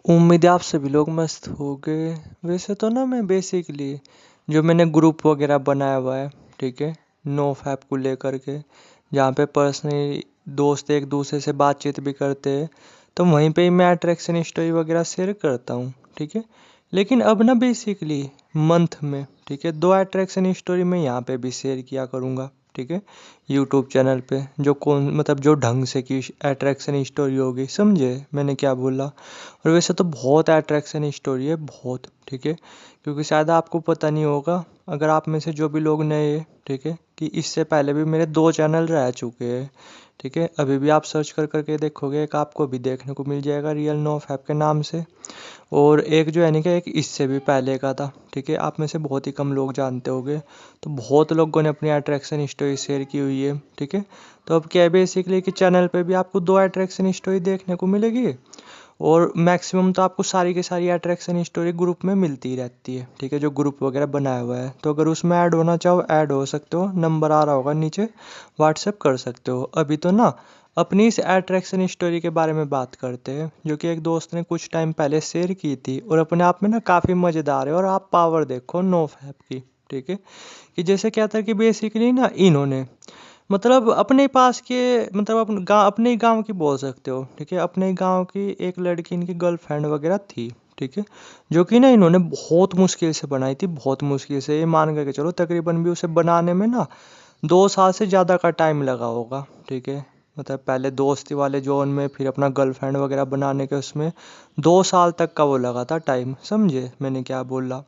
उम्मीद है आप सभी लोग मस्त हो गए। वैसे तो ना मैं बेसिकली जो मैंने ग्रुप वगैरह बनाया हुआ है, ठीक है, नो फैप को लेकर के, जहाँ पे पर्सनली दोस्त एक दूसरे से बातचीत भी करते हैं, तो वहीं पे ही मैं अट्रैक्शन स्टोरी वगैरह शेयर करता हूँ, ठीक है। लेकिन अब ना बेसिकली मंथ में, ठीक है, 2 अट्रैक्शन स्टोरी मैं यहाँ पे भी शेयर किया करूँगा, ठीक है, यूट्यूब चैनल पे, जो कौन मतलब जो ढंग से की अट्रैक्शन स्टोरी होगी, समझे मैंने क्या बोला। और वैसे तो बहुत अट्रैक्शन स्टोरी है, बहुत, ठीक है, क्योंकि शायद आपको पता नहीं होगा, अगर आप में से जो भी लोग नए हैं, ठीक है, कि इससे पहले भी मेरे 2 चैनल रह चुके हैं, ठीक है। अभी भी आप सर्च कर करके देखोगे, एक आपको भी देखने को मिल जाएगा रियल नो फैप के नाम से। और एक जो है नहीं कि एक इससे भी पहले का था, ठीक है, आप में से बहुत ही कम लोग जानते होंगे। तो बहुत लोगों ने अपनी अट्रैक्शन स्टोरी शेयर की हुई है, ठीक है। तो अब क्या है बेसिकली कि चैनल पे भी आपको 2 अट्रैक्शन स्टोरी देखने को मिलेगी, और मैक्सिमम तो आपको सारी की सारी अट्रैक्शन स्टोरी ग्रुप में मिलती ही रहती है, ठीक है, जो ग्रुप वगैरह बनाया हुआ है। तो अगर उसमें ऐड होना चाहो ऐड हो सकते हो, नंबर आ रहा होगा नीचे, व्हाट्सएप कर सकते हो। अभी तो ना अपनी इस अट्रैक्शन स्टोरी के बारे में बात करते हैं, जो कि एक दोस्त ने कुछ टाइम पहले शेयर की थी, और अपने आप में ना काफ़ी मज़ेदार है। और आप पावर देखो नो फैप की, ठीक है, कि जैसे क्या था कि बेसिकली ना इन्होंने मतलब अपने पास के मतलब अपने ही गांव की बोल सकते हो, ठीक है, अपने ही गांव की एक लड़की इनकी गर्लफ्रेंड वगैरह थी, ठीक है, जो कि ना इन्होंने बहुत मुश्किल से बनाई थी, बहुत मुश्किल से, ये मान करके चलो तकरीबन भी उसे बनाने में ना 2 साल से ज़्यादा का टाइम लगा होगा, ठीक है। मतलब पहले दोस्ती वाले जोन में, फिर अपना गर्लफ्रेंड वगैरह बनाने के उसमें 2 साल तक का वो लगा था टाइम, समझे मैंने क्या बोला,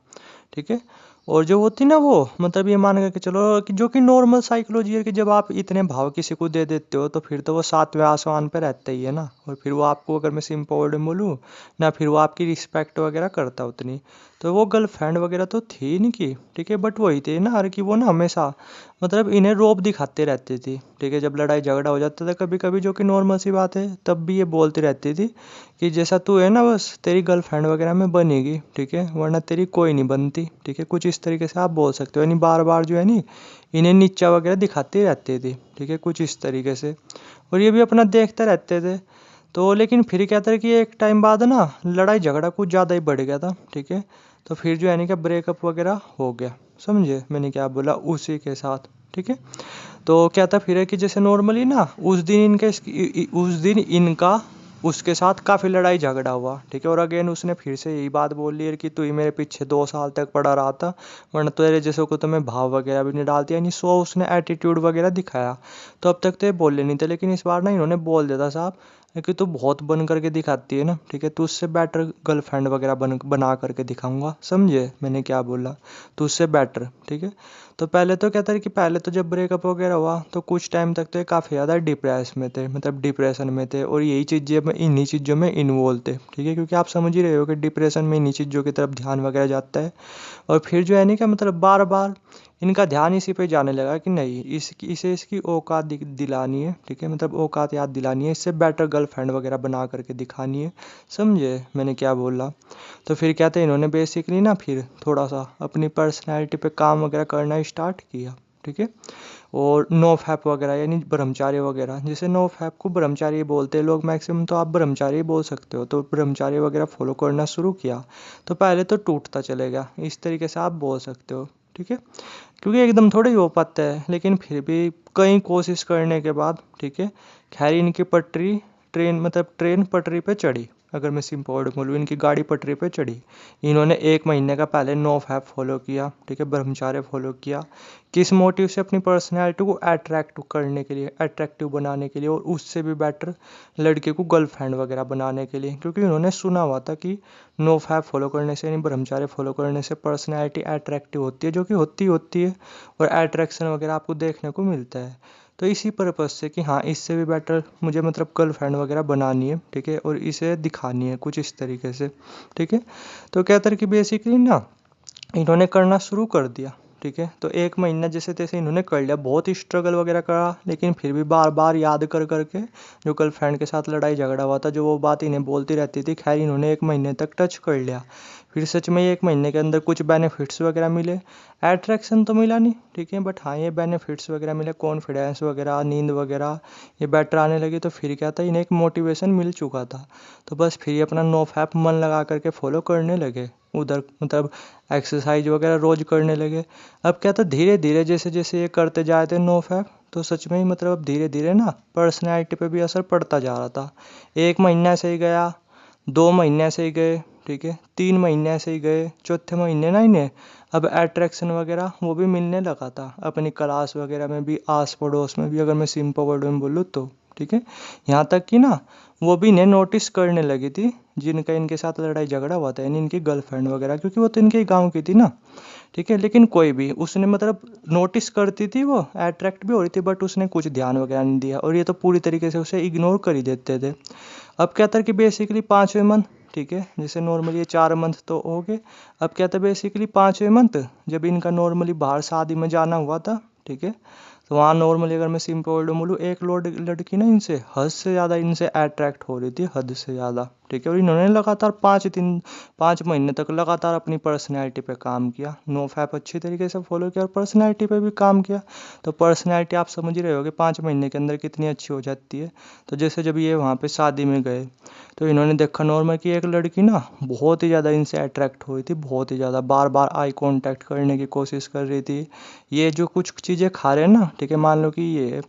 ठीक है। और जो होती ना वो मतलब ये मान के चलो कि जो कि नॉर्मल साइकोलॉजी है, कि जब आप इतने भाव किसी को दे देते हो, तो फिर तो वो 7वें आसमान पे रहता ही है ना। और फिर वो आपको, अगर मैं सिंपल वर्ड में बोलूँ ना, फिर वो आपकी रिस्पेक्ट वगैरह करता उतनी। तो वो गर्लफ्रेंड वगैरह तो थी नहीं की, ठीक है, बट वही थे ना हर कि वो ना हमेशा मतलब इन्हें रोब दिखाते रहती थी, ठीक है। जब लड़ाई झगड़ा हो जाता था कभी कभी, जो कि नॉर्मल सी बात है, तब भी ये बोलती रहती थी कि जैसा तू है ना बस तेरी गर्लफ्रेंड वगैरह में बनेगी, ठीक है, वरना तेरी कोई नहीं बनती, ठीक है, कुछ इस तरीके से आप बोल सकते हो। यानी बार बार जो है नी इन्हें नीचा वगैरह दिखाती रहती थी, ठीक है, कुछ इस तरीके से। और ये भी अपना देखते रहते थे। तो लेकिन फिर क्या था कि एक टाइम बाद ना लड़ाई झगड़ा कुछ ज़्यादा ही बढ़ गया था, ठीक है। तो फिर जो है नी कि ब्रेकअप वगैरह हो गया, समझे मैंने क्या बोला, उसी के साथ, ठीक है। तो क्या था फिर है कि जैसे नॉर्मली ना उस दिन उस दिन इनका उसके साथ काफ़ी लड़ाई झगड़ा हुआ, ठीक है। और अगेन उसने फिर से यही बात बोल ली है कि तू ही मेरे पीछे 2 साल तक पड़ा रहा था, वरना तेरे जैसे को तो मैं भाव वगैरह भी नहीं डालती, यानी सो उसने एटीट्यूड वगैरह दिखाया। तो अब तक तो ये बोले नहीं थे, लेकिन इस बार ना इन्होंने बोल दिया था साहब कि तू बहुत बन करके दिखाती है ना, ठीक है, तू उससे बेटर गर्लफ्रेंड वगैरह बना करके दिखाऊंगा, समझे मैंने क्या बोला, तो उससे बेटर, ठीक है। तो पहले तो क्या था कि पहले तो जब ब्रेकअप वगैरह हुआ तो कुछ टाइम तक तो ये काफ़ी ज़्यादा डिप्रेस में थे, मतलब डिप्रेशन में थे, और यही चीज़ें में इन्हीं चीज़ों में इन्वॉल्व थे, ठीक है, क्योंकि आप समझ ही रहे हो कि डिप्रेशन में इन्हीं चीज़ों की तरफ ध्यान वगैरह जाता है। और फिर जो है नहीं क्या मतलब बार बार इनका ध्यान इसी पे जाने लगा कि नहीं इसे इसकी औकात दिलानी है, ठीक है, मतलब औकात याद दिलानी है, इससे बेटर गर्लफ्रेंड वगैरह बना करके दिखानी है, समझे मैंने क्या बोला। तो फिर क्या था इन्होंने बेसिकली ना फिर थोड़ा सा अपनी पर्सनैलिटी पे काम वगैरह करना स्टार्ट किया, ठीक है। और नो फैप वगैरह यानी ब्रह्मचार्य वगैरह, जैसे नो फैप को ब्रह्मचार्य बोलते हैं लोग मैक्सिमम, तो आप ब्रह्मचार्य बोल सकते हो, तो ब्रह्मचार्य वगैरह फॉलो करना शुरू किया। तो पहले तो टूटता चलेगा, इस तरीके से आप बोल सकते हो, ठीक है, क्योंकि एकदम थोड़ा ही हो पाता है, लेकिन फिर भी कई कोशिश करने के बाद, ठीक है, खैर इनकी पटरी ट्रेन मतलब ट्रेन पटरी पे चढ़ी। अगर मैं सिंपल वर्ड बोलूँ, इनकी गाड़ी पटरी पे चढ़ी। इन्होंने 1 महीने का पहले नो फैप फॉलो किया, ठीक है, ब्रह्मचार्य फॉलो किया। किस मोटिव से? अपनी पर्सनैलिटी को अट्रैक्ट करने के लिए, अट्रैक्टिव बनाने के लिए, और उससे भी बेटर लड़के को गर्लफ्रेंड वगैरह बनाने के लिए, क्योंकि उन्होंने सुना हुआ था कि नो फैप फॉलो करने से यानी ब्रह्मचार्य फॉलो करने से पर्सनैलिटी अट्रैक्टिव होती है, जो कि होती है, और अट्रैक्शन वगैरह आपको देखने को मिलता है। तो इसी पर्पज़ से कि हाँ इससे भी बेटर मुझे मतलब गर्लफ्रेंड वगैरह बनानी है, ठीक है, और इसे दिखानी है कुछ इस तरीके से, ठीक है। तो क्या था कि बेसिकली ना इन्होंने करना शुरू कर दिया, ठीक है। तो 1 महीना जैसे तैसे इन्होंने कर लिया, बहुत ही स्ट्रगल वगैरह करा, लेकिन फिर भी बार बार याद कर करके जो गर्लफ्रेंड के साथ लड़ाई झगड़ा हुआ था, जो वो बात इन्हें बोलती रहती थी, खैर इन्होंने 1 महीने तक टच कर लिया। फिर सच में 1 महीने के अंदर कुछ बेनिफिट्स वगैरह मिले। एट्रैक्शन तो मिला नहीं, ठीक है, बट हाँ ये बेनिफिट्स वगैरह मिले, कॉन्फिडेंस वगैरह, नींद वगैरह ये बेटर आने लगी। तो फिर क्या था, इन्हें एक मोटिवेशन मिल चुका था। तो बस फिर ये अपना नो फैप मन लगा करके फॉलो करने लगे, उधर मतलब एक्सरसाइज वगैरह रोज करने लगे। अब क्या था, धीरे धीरे जैसे जैसे ये करते जाए थे नो फैप, तो सच में ही मतलब अब धीरे धीरे ना पर्सनैलिटी पे भी असर पड़ता जा रहा था। 1 महीना से ही गया, 2 महीने से ही गए, ठीक है, 3 महीने से ही गए, चौथे महीने ना इन्हें अब अट्रैक्शन वगैरह वो भी मिलने लगा था, अपनी क्लास वगैरह में भी, आस पड़ोस में भी, अगर मैं सिंपल वर्ड में बोलूँ तो, ठीक है। यहाँ तक कि ना वो भी इन्हें नोटिस करने लगी थी, जिनका इनके साथ लड़ाई झगड़ा हुआ था, यानी इनकी गर्लफ्रेंड वगैरह, क्योंकि वो तो इनके ही गाँव की थी ना, ठीक है। लेकिन कोई भी उसने मतलब नोटिस करती थी, वो अट्रैक्ट भी हो रही थी, बट उसने कुछ ध्यान वगैरह नहीं दिया, और ये तो पूरी तरीके से उसे इग्नोर कर ही देते थे। अब क्या था कि बेसिकली 5वें मंथ, ठीक है, जैसे नॉर्मली ये 4 मंथ तो हो गए। अब क्या था, बेसिकली 5वें मंथ जब इनका नॉर्मली बाहर शादी में जाना हुआ था, ठीक है, तो वहाँ नॉर्मली अगर मैं सिंपल वर्ड में बोलूँ, एक लड़की ना इनसे हद से ज़्यादा इनसे अट्रैक्ट हो रही थी, हद से ज़्यादा, ठीक है। और इन्होंने लगातार 5 महीने तक लगातार अपनी पर्सनैलिटी पे काम किया, नो फैप अच्छी तरीके से फॉलो किया और पर्सनैलिटी पे भी काम किया। तो पर्सनैलिटी आप समझ रहे होगे 5 महीने के अंदर कितनी अच्छी हो जाती है। तो जैसे जब ये वहाँ पे शादी में गए, तो इन्होंने देखा नॉर्मल कि एक लड़की ना बहुत ही ज़्यादा इनसे अट्रैक्ट हुई थी, बहुत ही ज़्यादा, बार बार आई कांटेक्ट करने की कोशिश कर रही थी। ये जो कुछ चीज़ें खा रहे हैं ना, ठीक है, मान लो कि ये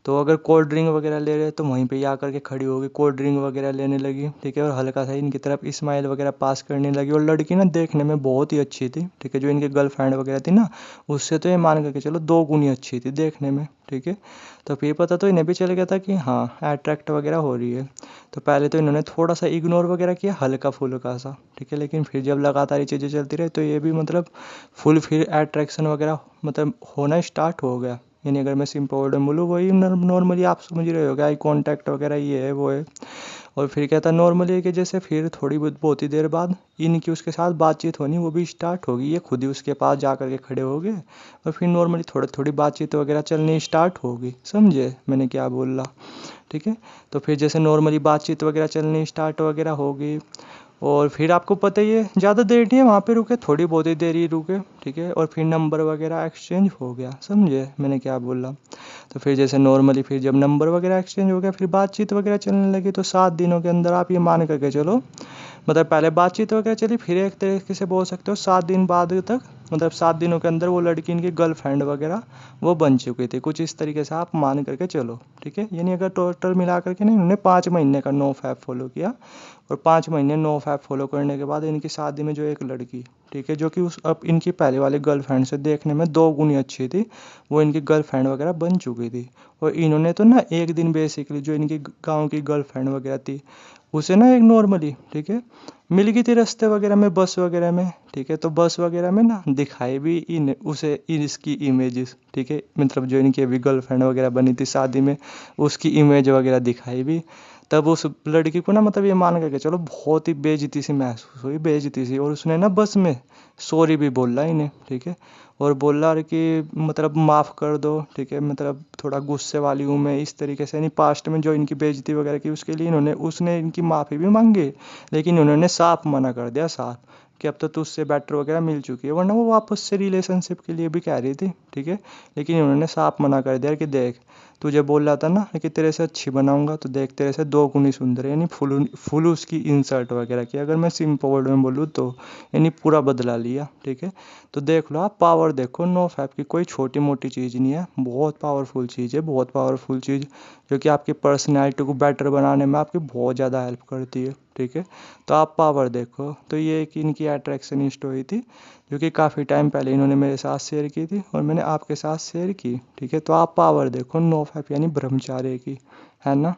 तो अगर कोल्ड ड्रिंक वगैरह ले रहे हैं तो वहीं पे ही आकर के खड़ी होगी, कोल्ड ड्रिंक वगैरह लेने लगी, ठीक है, और हल्का सा इनकी तरफ स्माइल वगैरह पास करने लगी। और लड़की ना देखने में बहुत ही अच्छी थी, ठीक है, जो इनकी गर्लफ्रेंड वगैरह थी ना, उससे तो ये मान करके चलो 2 गुनी अच्छी थी देखने में, ठीक है। तो फिर पता तो इन्हें भी चल गया था कि हाँ अट्रैक्ट वगैरह हो रही है। तो पहले तो इन्होंने थोड़ा सा इग्नोर वगैरह किया, हल्का फुल्का सा, ठीक है, लेकिन फिर जब लगातार ये चीज़ें चलती रही तो ये भी मतलब फुल फिर अट्रैक्शन वगैरह मतलब होना स्टार्ट हो गया। यानी अगर मैं सिंपल वर्ड में बोलूँ, वही नॉर्मली आप समझ रहे हो, आई कॉन्टैक्ट वगैरह ये है वो है। और फिर क्या था नॉर्मली कि जैसे फिर थोड़ी बहुत ही देर बाद इनकी उसके साथ बातचीत होनी वो भी स्टार्ट होगी, ये खुद ही उसके पास जा कर के खड़े हो गए, और फिर नॉर्मली थोड़ी थोड़ी बातचीत वगैरह चलनी स्टार्ट होगी, समझे मैंने क्या बोला, ठीक है। तो फिर जैसे नॉर्मली बातचीत वगैरह चलनी स्टार्ट वगैरह होगी, और फिर आपको पता ही है ज़्यादा देर नहीं है वहाँ पे रुके, थोड़ी बहुत ही देर ही रुके, ठीक है, और फिर नंबर वगैरह एक्सचेंज हो गया, समझे मैंने क्या बोला। तो फिर जैसे नॉर्मली फिर जब नंबर वगैरह एक्सचेंज हो गया, फिर बातचीत वगैरह चलने लगी, तो 7 दिनों के अंदर आप ये मान करके चलो, मतलब पहले बातचीत वगैरह चली, फिर एक तरीके से बोल सकते हो 7 दिन बाद तक, मतलब 7 दिनों के अंदर वो लड़की इनकी गर्लफ्रेंड वगैरह वो बन चुकी थी, कुछ इस तरीके से आप मान करके चलो, ठीक है। यानी अगर टोटल मिला करके ना इन्होंने 5 महीने का नो फैप फॉलो किया, और 5 महीने नो फैप फॉलो करने के बाद इनकी शादी में जो एक लड़की, ठीक है, जो कि उस अब इनकी पहले वाली गर्लफ्रेंड से देखने में 2 गुनी अच्छी थी, वो इनकी गर्लफ्रेंड वगैरह बन चुकी थी। और इन्होंने तो ना एक दिन बेसिकली जो इनकी गाँव की गर्लफ्रेंड वगैरह थी, उसे ना एक नॉर्मली, ठीक है, मिल गई थी रास्ते वगैरह में, बस वगैरह में, ठीक है। तो बस वगैरह में ना दिखाई भी इन उसे इसकी इमेजेस, ठीक है, मतलब जो इनकी अभी गर्लफ्रेंड वगैरह बनी थी शादी में, उसकी इमेज वगैरह दिखाई भी। तब उस लड़की को ना मतलब ये मान करके चलो बहुत ही बेइज्जती सी महसूस हुई, बेइज्जती सी, और उसने ना बस में सॉरी भी बोला इन्हें, ठीक है, और बोला कि मतलब माफ़ कर दो, ठीक है, मतलब थोड़ा गुस्से वाली हूँ मैं, इस तरीके से, यानी पास्ट में जो इनकी बेइज्जती वगैरह की उसके लिए इन्होंने उसने इनकी माफ़ी भी मांगी, लेकिन उन्होंने साफ मना कर दिया, साफ, कि अब तो तुझसे बेटर वगैरह मिल चुकी है, वरना वो वापस से रिलेशनशिप के लिए भी कह रही थी, ठीक है। लेकिन उन्होंने साफ मना कर दिया कि देख, तुझे बोल रहा था ना कि तेरे से अच्छी बनाऊंगा, तो देख तेरे से 2 गुनी सुंदर है, यानी फुल फुल उसकी इंसल्ट वगैरह की, अगर मैं सिंपल वर्ड में बोलूँ तो, यानी पूरा बदला लिया, ठीक है। तो देख लो आप, पावर देखो नो फैप की, कोई छोटी मोटी चीज़ नहीं है, बहुत पावरफुल चीज़ है, बहुत पावरफुल चीज़, जो कि आपकी पर्सनैलिटी को बेटर बनाने में आपकी बहुत ज़्यादा हेल्प करती है, ठीक है। तो आप पावर देखो। तो ये एक इनकी अट्रैक्शन स्टोरी थी, जो कि काफ़ी टाइम पहले इन्होंने मेरे साथ शेयर की थी, और मैंने आपके साथ शेयर की, ठीक है। तो आप पावर देखो नो फैप यानी ब्रह्मचार्य की, है ना।